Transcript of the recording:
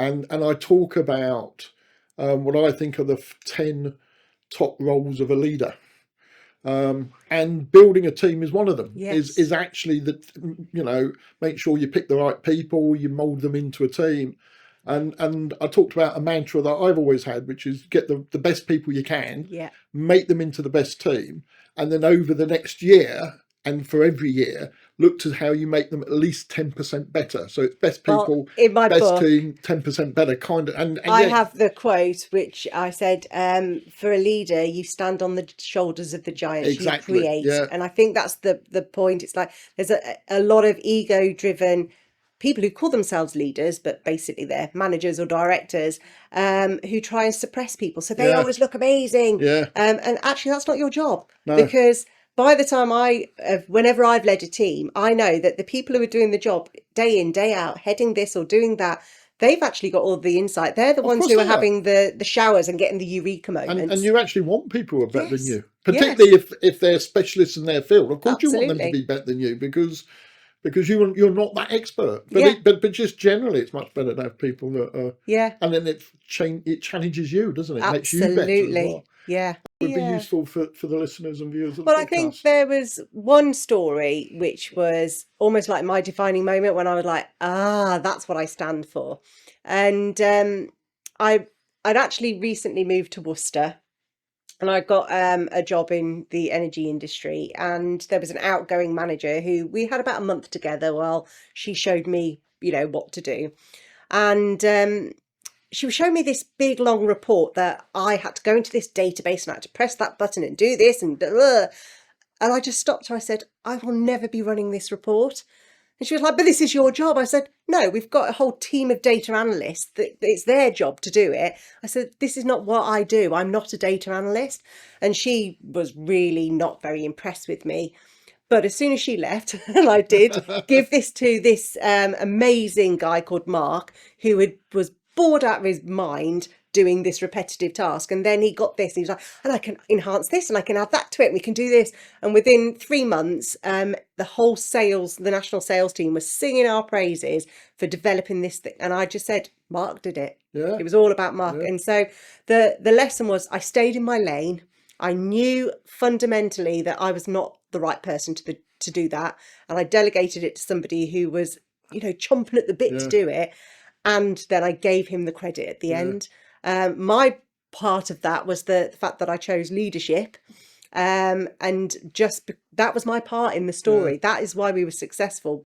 and I talk about what I think are the 10 top roles of a leader. And building a team is one of them. Yes. Is actually that, make sure you pick the right people, you mould them into a team. And I talked about a mantra that I've always had, which is get the best people you can, Yeah. make them into the best team, and then over the next year and for every year, look to how you make them at least 10% better. So it's best Well, people, in my best book, team, 10% better, kind of. And I yeah, have the quote which I said, for a leader, you stand on the shoulders of the giants you exactly. create. Yeah, And I think that's the point. It's like there's a lot of ego-driven people who call themselves leaders, but basically they're managers or directors, who try and suppress people. So they yeah, always look amazing. yeah. And actually, that's not your job, No, because by the time whenever I've led a team, I know that the people who are doing the job day in, day out, heading this or doing that, they've actually got all the insight. They're the of ones course who are they are. having the showers and getting the eureka And moments. you actually want people who are better than Yes, you, yes, particularly if they're specialists in their field. Of course, you want them to be absolutely. better than you because you're not that expert. Yeah, But just generally, it's much better to have people that are, yeah, and then it challenges you, doesn't it? It makes you better as absolutely. well. Yeah. Would be Yeah. useful for the listeners and viewers of the Well, I think podcast. there was one story which was almost like my defining moment when I was like, that's what I stand for. And I I'd actually recently moved to Worcester, and I got a job in the energy industry, and there was an outgoing manager who we had about a month together while she showed me, what to do. And she was showing me this big long report that I had to go into this database and I had to press that button and do this and blah, blah. And I just stopped her. I said, I will never be running this report. And she was like, but this is your job. I said, no, we've got a whole team of data analysts that it's their job to do it. I said, this is not what I do. I'm not a data analyst. And she was really not very impressed with me. But as soon as she left, and I did give this to this amazing guy called Mark, who was bored out of his mind doing this repetitive task. And then he got this, and he was like, and I can enhance this and I can add that to it, and we can do this. And within 3 months, the national sales team was singing our praises for developing this thing. And I just said, Mark did it. Yeah, It was all about Mark. yeah, And so the lesson was I stayed in my lane. I knew fundamentally that I was not the right person to do that, and I delegated it to somebody who was, chomping at the bit to yeah, do it. And then I gave him the credit at the yeah. end. My part of that was the fact that I chose leadership, and that was my part in the Yeah. story. That is why we were successful.